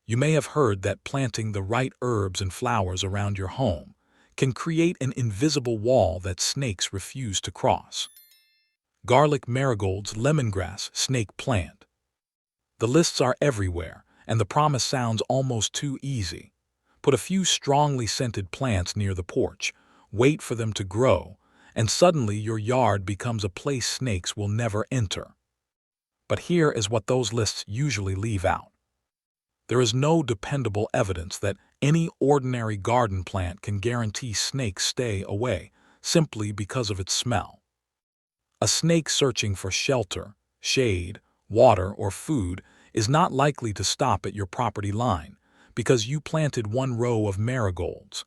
You may have heard that planting the right herbs and flowers around your home can create an invisible wall that snakes refuse to cross. Garlic marigolds, lemongrass, snake plant. The lists are everywhere, and the promise sounds almost too easy. Put a few strongly scented plants near the porch, wait for them to grow, and suddenly your yard becomes a place snakes will never enter. But here is what those lists usually leave out. There is no dependable evidence that any ordinary garden plant can guarantee snakes stay away simply because of its smell. A snake searching for shelter, shade, water, or food is not likely to stop at your property line because you planted one row of marigolds.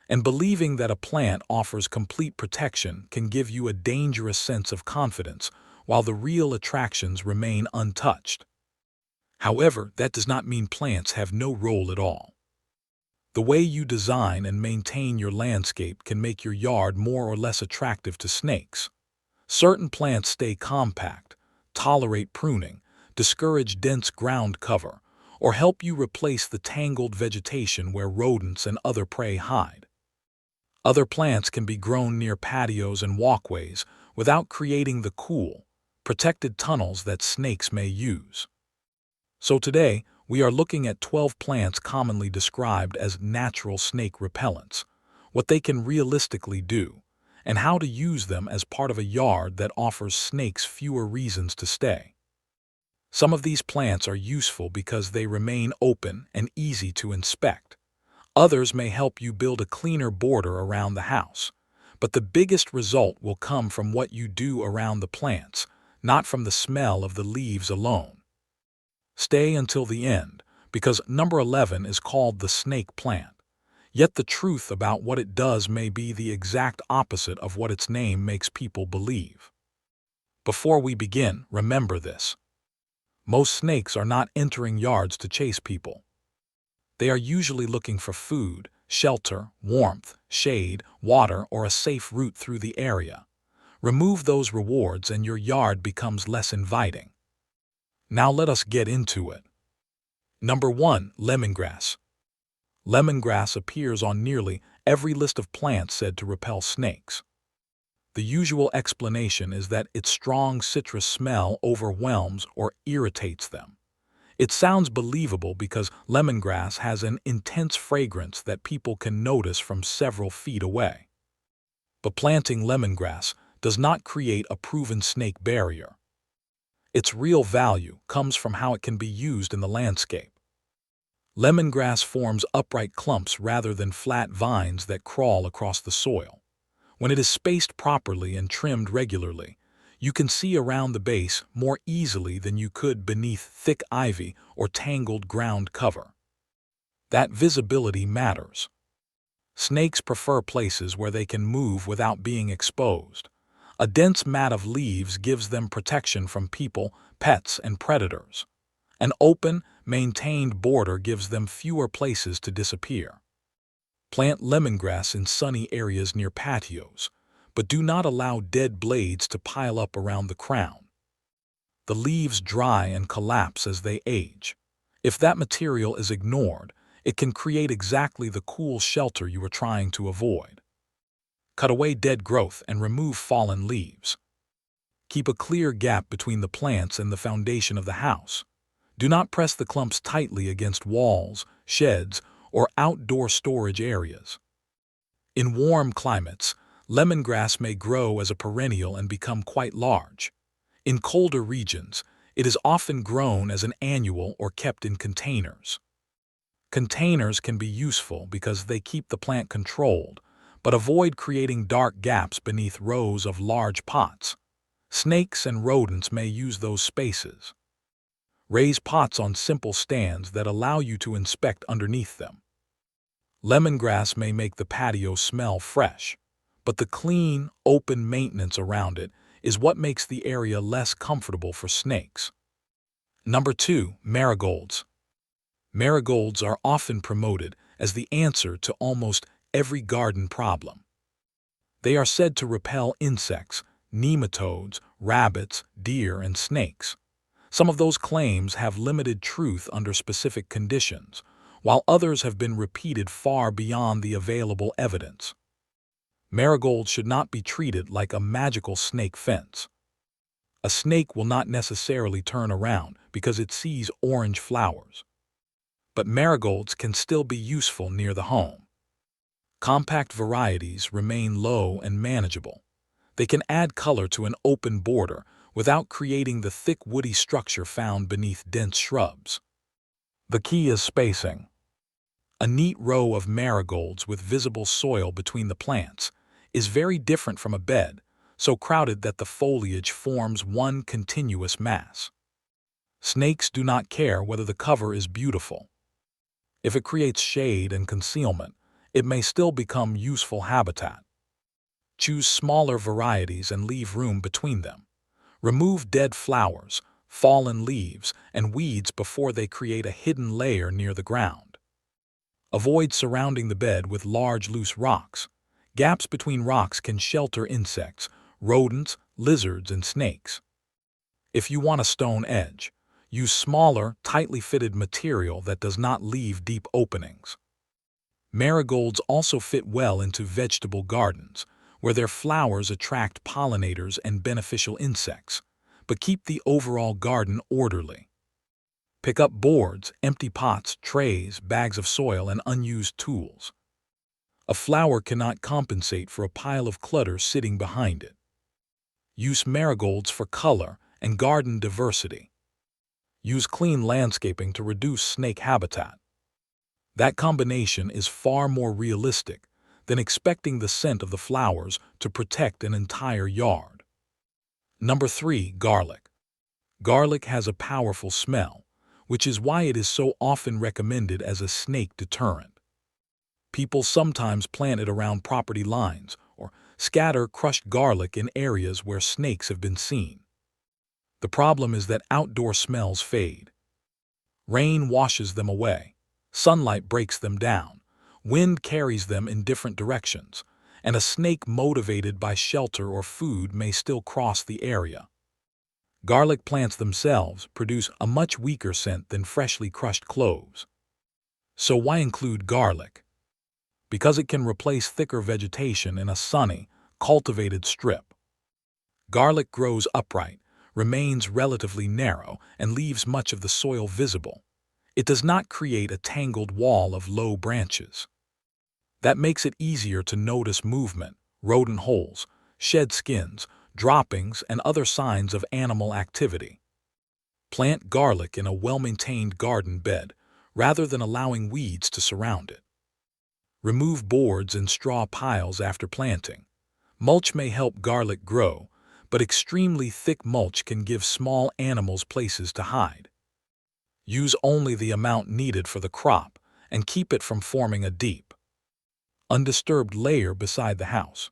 And believing that a plant offers complete protection can give you a dangerous sense of confidence while the real attractions remain untouched. However, that does not mean plants have no role at all. The way you design and maintain your landscape can make your yard more or less attractive to snakes. Certain plants stay compact, tolerate pruning, discourage dense ground cover, or help you replace the tangled vegetation where rodents and other prey hide. Other plants can be grown near patios and walkways without creating the cool, protected tunnels that snakes may use. So today, we are looking at 12 plants commonly described as natural snake repellents, what they can realistically do, and how to use them as part of a yard that offers snakes fewer reasons to stay. Some of these plants are useful because they remain open and easy to inspect. Others may help you build a cleaner border around the house, but the biggest result will come from what you do around the plants, not from the smell of the leaves alone. Stay until the end, because number 11 is called the snake plant. Yet the truth about what it does may be the exact opposite of what its name makes people believe. Before we begin, remember this. Most snakes are not entering yards to chase people. They are usually looking for food, shelter, warmth, shade, water, or a safe route through the area. Remove those rewards and your yard becomes less inviting. Now let us get into it. Number 1. Lemongrass. Lemongrass appears on nearly every list of plants said to repel snakes. The usual explanation is that its strong citrus smell overwhelms or irritates them. It sounds believable because lemongrass has an intense fragrance that people can notice from several feet away. But planting lemongrass does not create a proven snake barrier. Its real value comes from how it can be used in the landscape. Lemongrass forms upright clumps rather than flat vines that crawl across the soil. When it is spaced properly and trimmed regularly, you can see around the base more easily than you could beneath thick ivy or tangled ground cover. That visibility matters. Snakes prefer places where they can move without being exposed. A dense mat of leaves gives them protection from people, pets, and predators. An open, maintained border gives them fewer places to disappear. Plant lemongrass in sunny areas near patios, but do not allow dead blades to pile up around the crown. The leaves dry and collapse as they age. If that material is ignored, it can create exactly the cool shelter you are trying to avoid. Cut away dead growth and remove fallen leaves. Keep a clear gap between the plants and the foundation of the house. Do not press the clumps tightly against walls, sheds, or outdoor storage areas. In warm climates, lemongrass may grow as a perennial and become quite large. In colder regions, it is often grown as an annual or kept in containers. Containers can be useful because they keep the plant controlled, but avoid creating dark gaps beneath rows of large pots. Snakes and rodents may use those spaces. Raise pots on simple stands that allow you to inspect underneath them. Lemongrass may make the patio smell fresh, but the clean, open maintenance around it is what makes the area less comfortable for snakes. Number 2. Marigolds. Marigolds are often promoted as the answer to almost every garden problem. They are said to repel insects, nematodes, rabbits, deer, and snakes. Some of those claims have limited truth under specific conditions, while others have been repeated far beyond the available evidence. Marigolds should not be treated like a magical snake fence. A snake will not necessarily turn around because it sees orange flowers. But marigolds can still be useful near the home. Compact varieties remain low and manageable. They can add color to an open border without creating the thick woody structure found beneath dense shrubs. The key is spacing. A neat row of marigolds with visible soil between the plants is very different from a bed so crowded that the foliage forms one continuous mass. Snakes do not care whether the cover is beautiful. If it creates shade and concealment, it may still become useful habitat. Choose smaller varieties and leave room between them. Remove dead flowers, fallen leaves, and weeds before they create a hidden layer near the ground. Avoid surrounding the bed with large loose rocks. Gaps between rocks can shelter insects, rodents, lizards, and snakes. If you want a stone edge, use smaller, tightly fitted material that does not leave deep openings. Marigolds also fit well into vegetable gardens, where their flowers attract pollinators and beneficial insects, but keep the overall garden orderly. Pick up boards, empty pots, trays, bags of soil, and unused tools. A flower cannot compensate for a pile of clutter sitting behind it. Use marigolds for color and garden diversity. Use clean landscaping to reduce snake habitat. That combination is far more realistic than expecting the scent of the flowers to protect an entire yard. Number 3. Garlic. Garlic has a powerful smell, which is why it is so often recommended as a snake deterrent. People sometimes plant it around property lines or scatter crushed garlic in areas where snakes have been seen. The problem is that outdoor smells fade. Rain washes them away, sunlight breaks them down, wind carries them in different directions, and a snake motivated by shelter or food may still cross the area. Garlic plants themselves produce a much weaker scent than freshly crushed cloves. So why include garlic? Because it can replace thicker vegetation in a sunny, cultivated strip. Garlic grows upright, remains relatively narrow, and leaves much of the soil visible. It does not create a tangled wall of low branches. That makes it easier to notice movement, rodent holes, shed skins, droppings, and other signs of animal activity. Plant garlic in a well-maintained garden bed rather than allowing weeds to surround it. Remove boards and straw piles after planting. Mulch may help garlic grow, but extremely thick mulch can give small animals places to hide. Use only the amount needed for the crop and keep it from forming a deep, undisturbed layer beside the house.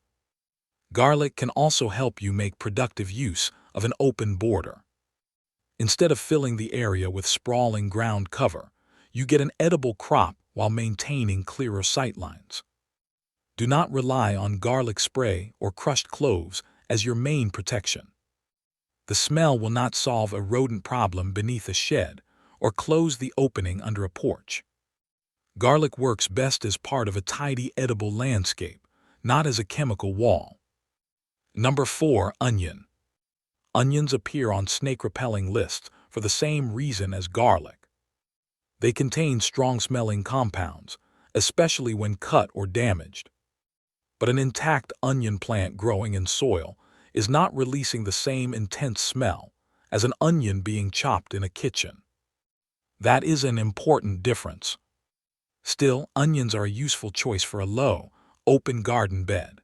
Garlic can also help you make productive use of an open border. Instead of filling the area with sprawling ground cover, you get an edible crop while maintaining clearer sightlines. Do not rely on garlic spray or crushed cloves as your main protection. The smell will not solve a rodent problem beneath a shed or close the opening under a porch. Garlic works best as part of a tidy edible landscape, not as a chemical wall. Number 4. Onion. Onions appear on snake-repelling lists for the same reason as garlic. They contain strong-smelling compounds, especially when cut or damaged. But an intact onion plant growing in soil is not releasing the same intense smell as an onion being chopped in a kitchen. That is an important difference. Still, onions are a useful choice for a low, open garden bed.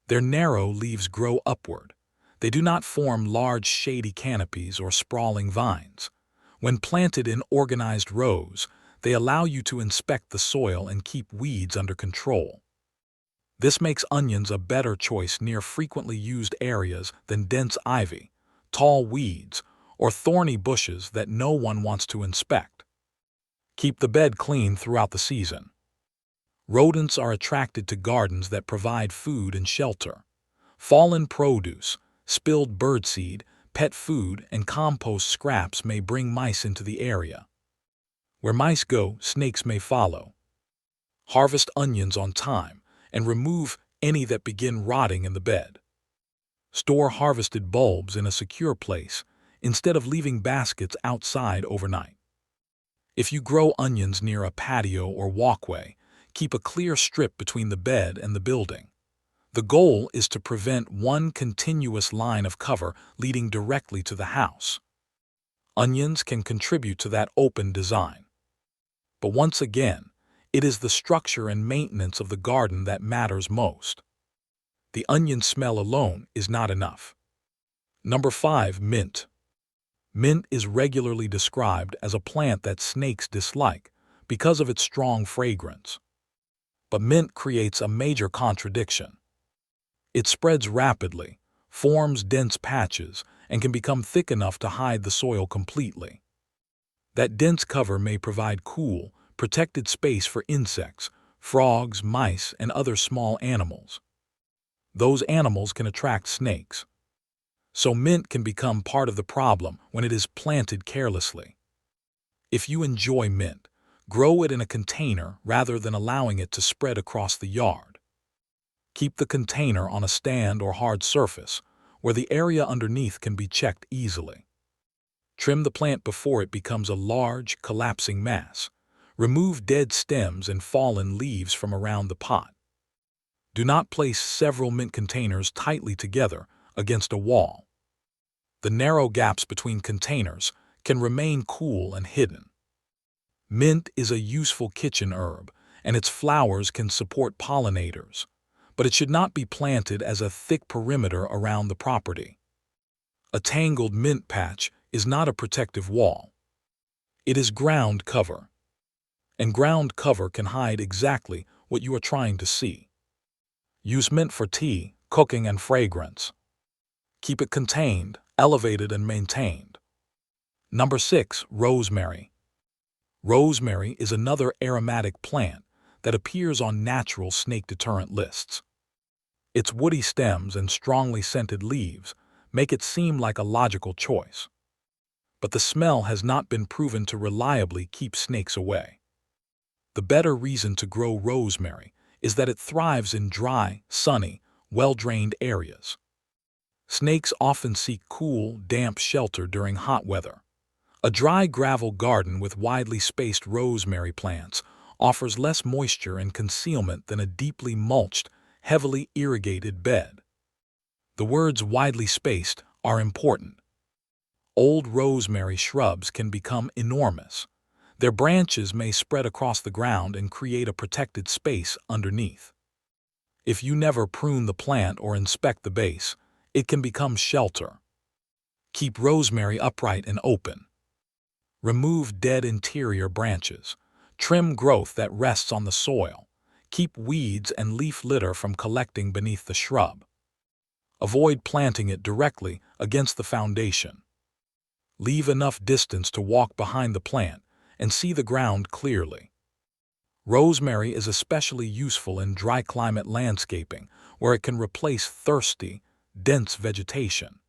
Their narrow leaves grow upward. They do not form large shady canopies or sprawling vines. When planted in organized rows, they allow you to inspect the soil and keep weeds under control. This makes onions a better choice near frequently used areas than dense ivy, tall weeds, or thorny bushes that no one wants to inspect. Keep the bed clean throughout the season. Rodents are attracted to gardens that provide food and shelter. Fallen produce, spilled birdseed, Pet food and compost scraps may bring mice into the area. Where mice go, snakes may follow. Harvest onions on time and remove any that begin rotting in the bed. Store harvested bulbs in a secure place instead of leaving baskets outside overnight. If you grow onions near a patio or walkway, keep a clear strip between the bed and the building. The goal is to prevent one continuous line of cover leading directly to the house. Onions can contribute to that open design. But once again, it is the structure and maintenance of the garden that matters most. The onion smell alone is not enough. Number 5. Mint. Mint is regularly described as a plant that snakes dislike because of its strong fragrance. But mint creates a major contradiction. It spreads rapidly, forms dense patches, and can become thick enough to hide the soil completely. That dense cover may provide cool, protected space for insects, frogs, mice, and other small animals. Those animals can attract snakes. So mint can become part of the problem when it is planted carelessly. If you enjoy mint, grow it in a container rather than allowing it to spread across the yard. Keep the container on a stand or hard surface, where the area underneath can be checked easily. Trim the plant before it becomes a large, collapsing mass. Remove dead stems and fallen leaves from around the pot. Do not place several mint containers tightly together against a wall. The narrow gaps between containers can remain cool and hidden. Mint is a useful kitchen herb, and its flowers can support pollinators, but it should not be planted as a thick perimeter around the property. A tangled mint patch is not a protective wall. It is ground cover. And ground cover can hide exactly what you are trying to see. Use mint for tea, cooking, and fragrance. Keep it contained, elevated, and maintained. Number 6. Rosemary. Rosemary is another aromatic plant that appears on natural snake deterrent lists. Its woody stems and strongly scented leaves make it seem like a logical choice. But the smell has not been proven to reliably keep snakes away. The better reason to grow rosemary is that it thrives in dry, sunny, well-drained areas. Snakes often seek cool, damp shelter during hot weather. A dry gravel garden with widely spaced rosemary plants offers less moisture and concealment than a deeply mulched, heavily irrigated bed. The words widely spaced are important. Old rosemary shrubs can become enormous. Their branches may spread across the ground and create a protected space underneath. If you never prune the plant or inspect the base, it can become shelter. Keep rosemary upright and open. Remove dead interior branches. Trim growth that rests on the soil. Keep weeds and leaf litter from collecting beneath the shrub. Avoid planting it directly against the foundation. Leave enough distance to walk behind the plant and see the ground clearly. Rosemary is especially useful in dry climate landscaping, where it can replace thirsty, dense vegetation.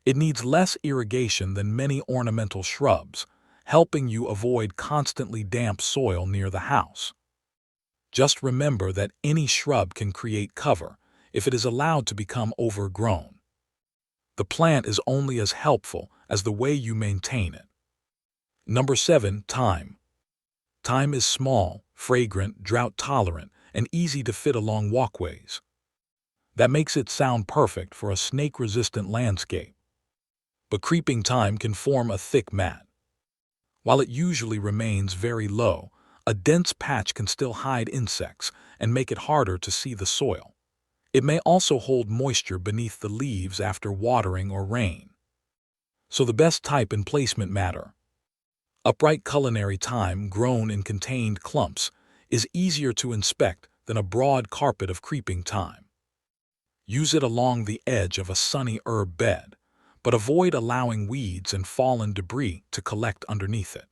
It needs less irrigation than many ornamental shrubs, helping you avoid constantly damp soil near the house. Just remember that any shrub can create cover if it is allowed to become overgrown. The plant is only as helpful as the way you maintain it. Number 7. Thyme. Thyme is small, fragrant, drought-tolerant, and easy to fit along walkways. That makes it sound perfect for a snake-resistant landscape. But creeping thyme can form a thick mat. While it usually remains very low, a dense patch can still hide insects and make it harder to see the soil. It may also hold moisture beneath the leaves after watering or rain. So the best type and placement matter. Upright culinary thyme grown in contained clumps is easier to inspect than a broad carpet of creeping thyme. Use it along the edge of a sunny herb bed, but avoid allowing weeds and fallen debris to collect underneath it.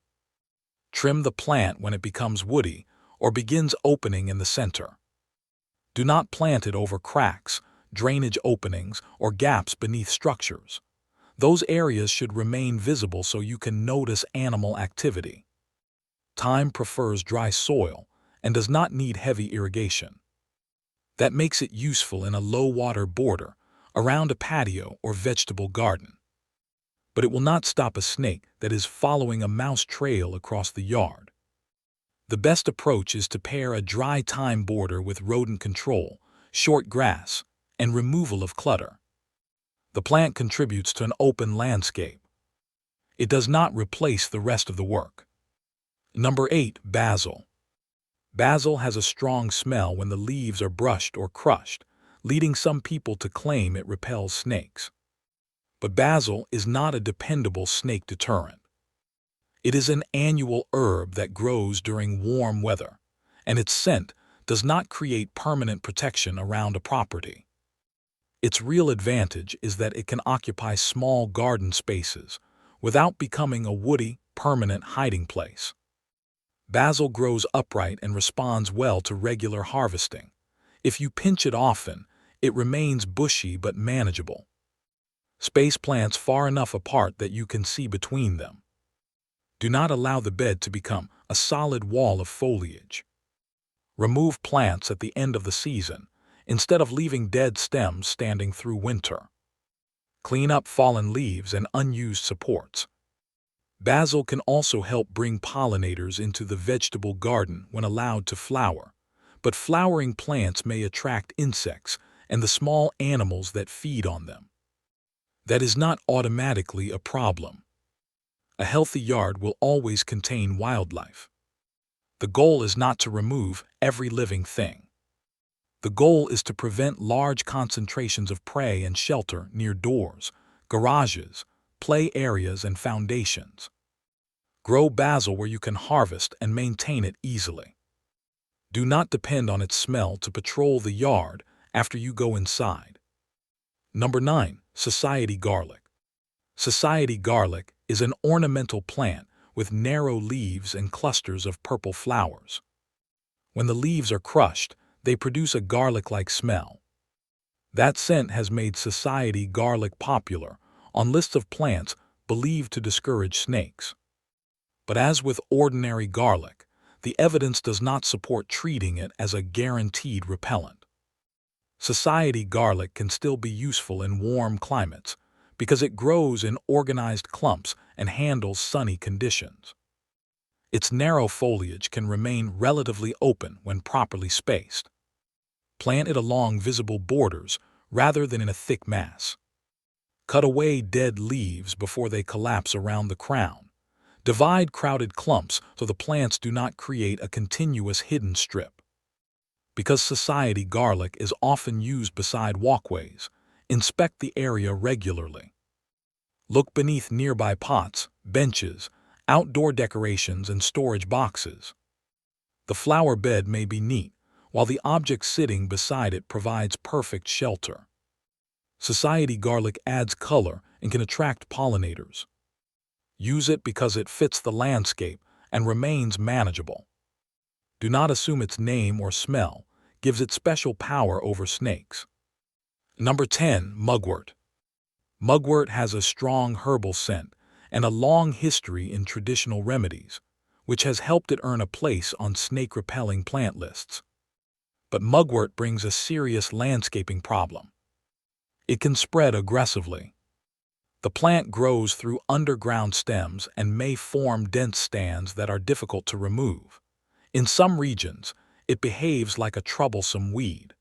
Trim the plant when it becomes woody or begins opening in the center. Do not plant it over cracks, drainage openings, or gaps beneath structures. Those areas should remain visible so you can notice animal activity. Thyme prefers dry soil and does not need heavy irrigation. That makes it useful in a low-water border, around a patio or vegetable garden. But it will not stop a snake that is following a mouse trail across the yard. The best approach is to pair a dry thyme border with rodent control, short grass, and removal of clutter. The plant contributes to an open landscape. It does not replace the rest of the work. Number 8. Basil. Basil has a strong smell when the leaves are brushed or crushed, leading some people to claim it repels snakes. But basil is not a dependable snake deterrent. It is an annual herb that grows during warm weather, and its scent does not create permanent protection around a property. Its real advantage is that it can occupy small garden spaces without becoming a woody, permanent hiding place. Basil grows upright and responds well to regular harvesting. If you pinch it often, it remains bushy but manageable. Space plants far enough apart that you can see between them. Do not allow the bed to become a solid wall of foliage. Remove plants at the end of the season, instead of leaving dead stems standing through winter. Clean up fallen leaves and unused supports. Basil can also help bring pollinators into the vegetable garden when allowed to flower, but flowering plants may attract insects and the small animals that feed on them. That is not automatically a problem. A healthy yard will always contain wildlife. The goal is not to remove every living thing. The goal is to prevent large concentrations of prey and shelter near doors, garages, play areas, and foundations. Grow basil where you can harvest and maintain it easily. Do not depend on its smell to patrol the yard after you go inside. Number 9. Society garlic. Society garlic is an ornamental plant with narrow leaves and clusters of purple flowers. When the leaves are crushed, they produce a garlic-like smell. That scent has made society garlic popular on lists of plants believed to discourage snakes. But as with ordinary garlic, the evidence does not support treating it as a guaranteed repellent. Society garlic can still be useful in warm climates because it grows in organized clumps and handles sunny conditions. Its narrow foliage can remain relatively open when properly spaced. Plant it along visible borders rather than in a thick mass. Cut away dead leaves before they collapse around the crown. Divide crowded clumps so the plants do not create a continuous hidden strip. Because society garlic is often used beside walkways, inspect the area regularly. Look beneath nearby pots, benches, outdoor decorations, and storage boxes. The flower bed may be neat, while the object sitting beside it provides perfect shelter. Society garlic adds color and can attract pollinators. Use it because it fits the landscape and remains manageable. Do not assume its name or smell gives it special power over snakes. Number 10. Mugwort. Mugwort has a strong herbal scent and a long history in traditional remedies, which has helped it earn a place on snake-repelling plant lists. But mugwort brings a serious landscaping problem. It can spread aggressively. The plant grows through underground stems and may form dense stands that are difficult to remove. In some regions, it behaves like a troublesome weed.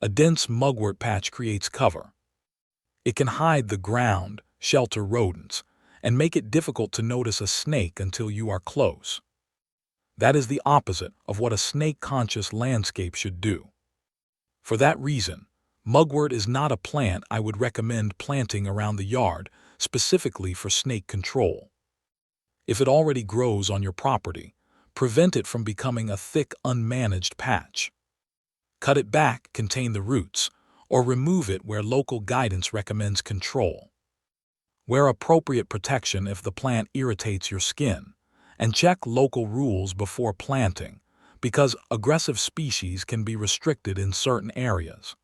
A dense mugwort patch creates cover. It can hide the ground, shelter rodents, and make it difficult to notice a snake until you are close. That is the opposite of what a snake-conscious landscape should do. For that reason, mugwort is not a plant I would recommend planting around the yard specifically for snake control. If it already grows on your property, prevent it from becoming a thick, unmanaged patch. Cut it back, contain the roots, or remove it where local guidance recommends control. Wear appropriate protection if the plant irritates your skin, and check local rules before planting, because aggressive species can be restricted in certain areas.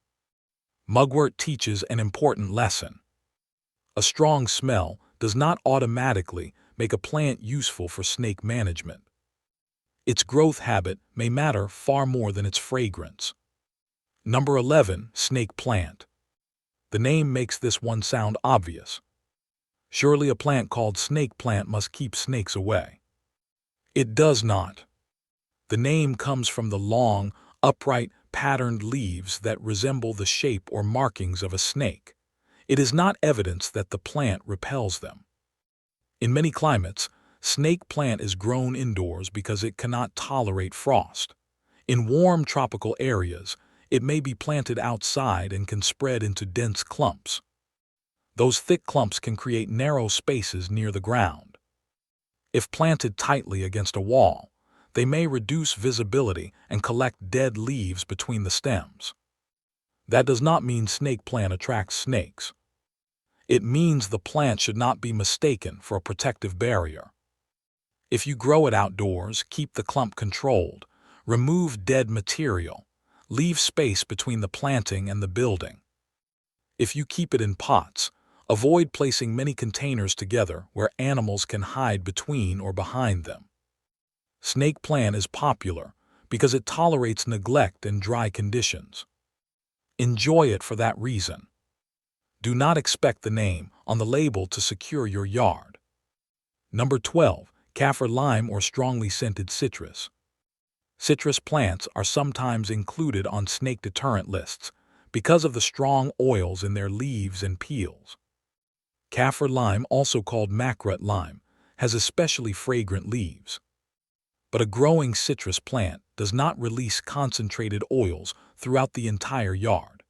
Mugwort teaches an important lesson. A strong smell does not automatically make a plant useful for snake management. Its growth habit may matter far more than its fragrance. Number 11. Snake plant. The name makes this one sound obvious. Surely a plant called snake plant must keep snakes away. It does not. The name comes from the long, upright, patterned leaves that resemble the shape or markings of a snake. It is not evidence that the plant repels them. In many climates, snake plant is grown indoors because it cannot tolerate frost. In warm tropical areas, it may be planted outside and can spread into dense clumps. Those thick clumps can create narrow spaces near the ground. If planted tightly against a wall, they may reduce visibility and collect dead leaves between the stems. That does not mean snake plant attracts snakes. It means the plant should not be mistaken for a protective barrier. If you grow it outdoors, keep the clump controlled, remove dead material, leave space between the planting and the building. If you keep it in pots, avoid placing many containers together where animals can hide between or behind them. Snake plant is popular because it tolerates neglect and dry conditions. Enjoy it for that reason. Do not expect the name on the label to secure your yard. Number 12. Kaffir lime or strongly scented citrus. Citrus plants are sometimes included on snake deterrent lists because of the strong oils in their leaves and peels. Kaffir lime, also called makrut lime, has especially fragrant leaves. But a growing citrus plant does not release concentrated oils throughout the entire yard.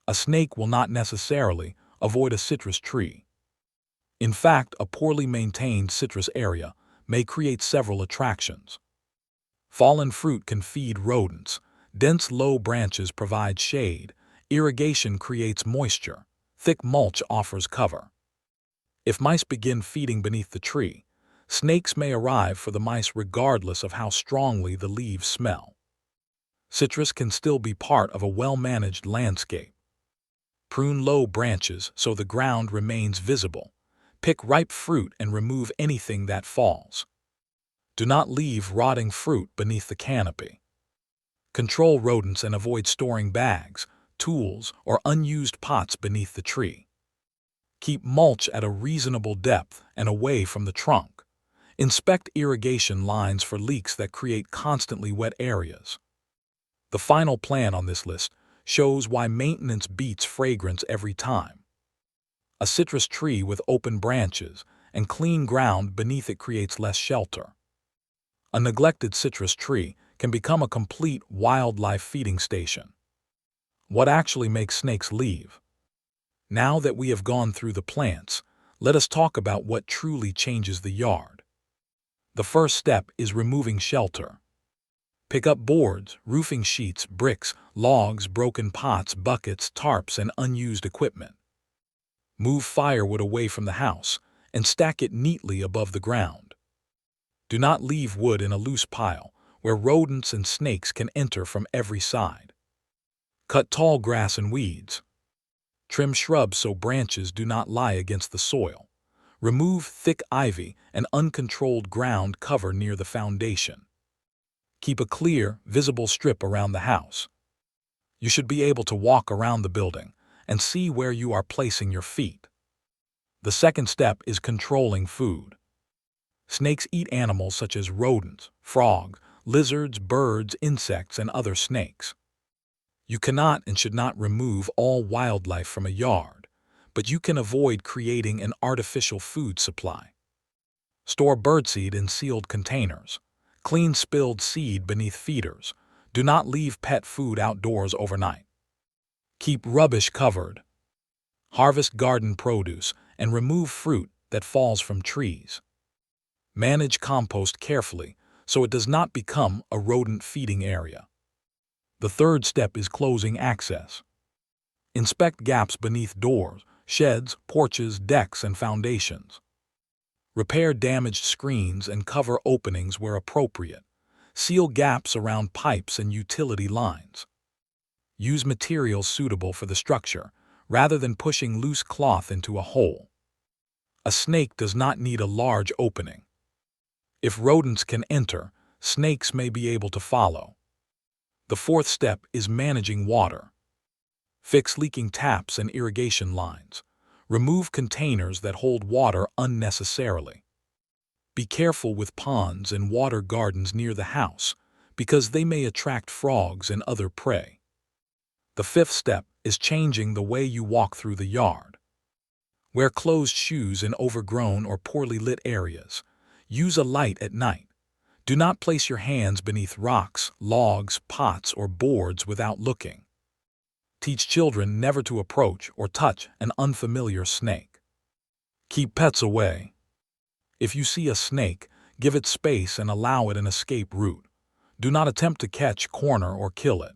A snake will not necessarily avoid a citrus tree. In fact, a poorly maintained citrus area may create several attractions. Fallen fruit can feed rodents, dense low branches provide shade, irrigation creates moisture, thick mulch offers cover. If mice begin feeding beneath the tree, snakes may arrive for the mice regardless of how strongly the leaves smell. Citrus can still be part of a well-managed landscape. Prune low branches so the ground remains visible. Pick ripe fruit and remove anything that falls. Do not leave rotting fruit beneath the canopy. Control rodents and avoid storing bags, tools, or unused pots beneath the tree. Keep mulch at a reasonable depth and away from the trunk. Inspect irrigation lines for leaks that create constantly wet areas. The final plan on this list shows why maintenance beats fragrance every time. A citrus tree with open branches and clean ground beneath it creates less shelter. A neglected citrus tree can become a complete wildlife feeding station. What actually makes snakes leave? Now that we have gone through the plants, let us talk about what truly changes the yard. The first step is removing shelter. Pick up boards, roofing sheets, bricks, logs, broken pots, buckets, tarps, and unused equipment. Move firewood away from the house and stack it neatly above the ground. Do not leave wood in a loose pile where rodents and snakes can enter from every side. Cut tall grass and weeds. Trim shrubs so branches do not lie against the soil. Remove thick ivy and uncontrolled ground cover near the foundation. Keep a clear, visible strip around the house. You should be able to walk around the building and see where you are placing your feet. The second step is controlling food. Snakes eat animals such as rodents, frogs, lizards, birds, insects, and other snakes. You cannot and should not remove all wildlife from a yard, but you can avoid creating an artificial food supply. Store birdseed in sealed containers. Clean spilled seed beneath feeders. Do not leave pet food outdoors overnight. Keep rubbish covered. Harvest garden produce and remove fruit that falls from trees. Manage compost carefully so it does not become a rodent feeding area. The third step is closing access. Inspect gaps beneath doors, sheds, porches, decks, and foundations. Repair damaged screens and cover openings where appropriate. Seal gaps around pipes and utility lines. Use materials suitable for the structure. rather than pushing loose cloth into a hole. A snake does not need a large opening. If rodents can enter, snakes may be able to follow. The fourth step is managing water. Fix leaking taps and irrigation lines. Remove containers that hold water unnecessarily. Be careful with ponds and water gardens near the house, because they may attract frogs and other prey. The fifth step is changing the way you walk through the yard. Wear closed shoes in overgrown or poorly lit areas. Use a light at night. Do not place your hands beneath rocks, logs, pots, or boards without looking. Teach children never to approach or touch an unfamiliar snake. Keep pets away. If you see a snake, give it space and allow it an escape route. Do not attempt to catch, corner, or kill it.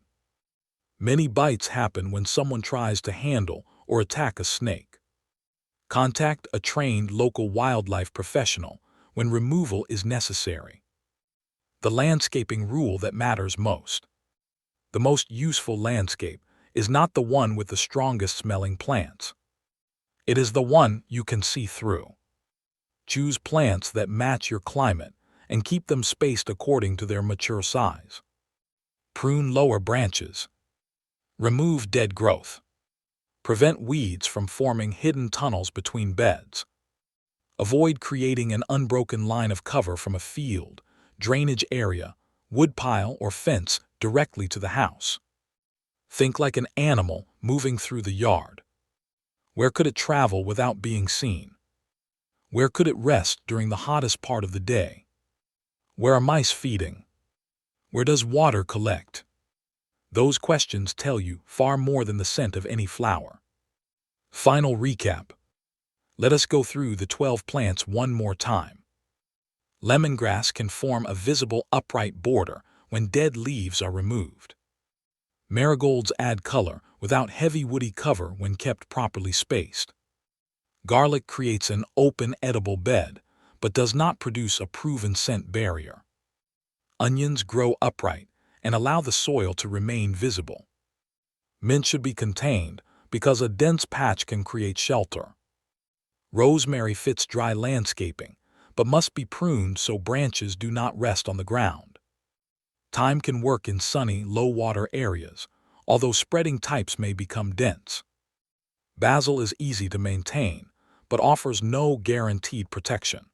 Many bites happen when someone tries to handle or attack a snake. Contact a trained local wildlife professional when removal is necessary. The landscaping rule that matters most. The most useful landscape is not the one with the strongest smelling plants. It is the one you can see through. Choose plants that match your climate and keep them spaced according to their mature size. Prune lower branches. Remove dead growth. Prevent weeds from forming hidden tunnels between beds. Avoid creating an unbroken line of cover from a field, drainage area, woodpile, or fence directly to the house. Think like an animal moving through the yard. Where could it travel without being seen? Where could it rest during the hottest part of the day? Where are mice feeding? Where does water collect? Those questions tell you far more than the scent of any flower. Final recap. Let us go through the 12 plants one more time. Lemongrass can form a visible upright border when dead leaves are removed. Marigolds add color without heavy woody cover when kept properly spaced. Garlic creates an open, edible bed, but does not produce a proven scent barrier. Onions grow upright and allow the soil to remain visible. Mint should be contained because a dense patch can create shelter. Rosemary fits dry landscaping, but must be pruned so branches do not rest on the ground. Thyme can work in sunny, low-water areas, although spreading types may become dense. Basil is easy to maintain, but offers no guaranteed protection.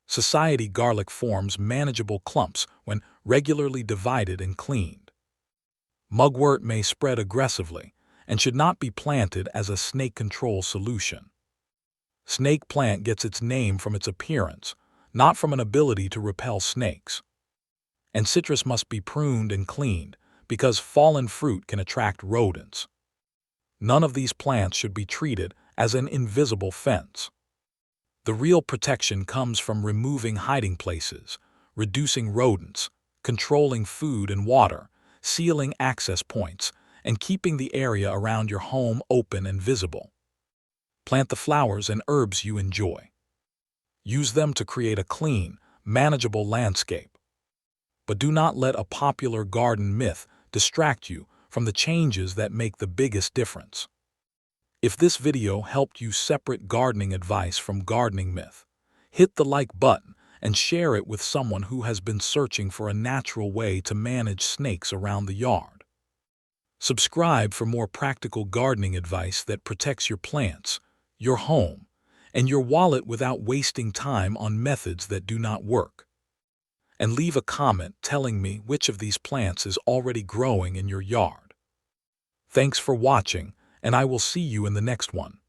Society garlic forms manageable clumps when regularly divided and cleaned. Mugwort may spread aggressively and should not be planted as a snake control solution. Snake plant gets its name from its appearance, not from an ability to repel snakes. And citrus must be pruned and cleaned because fallen fruit can attract rodents. None of these plants should be treated as an invisible fence. The real protection comes from removing hiding places, reducing rodents, controlling food and water, sealing access points, and keeping the area around your home open and visible. Plant the flowers and herbs you enjoy. Use them to create a clean, manageable landscape. But do not let a popular garden myth distract you from the changes that make the biggest difference. If this video helped you separate gardening advice from gardening myth, hit the like button and share it with someone who has been searching for a natural way to manage snakes around the yard. Subscribe for more practical gardening advice that protects your plants, your home, and your wallet without wasting time on methods that do not work. And leave a comment telling me which of these plants is already growing in your yard. Thanks for watching, and I will see you in the next one.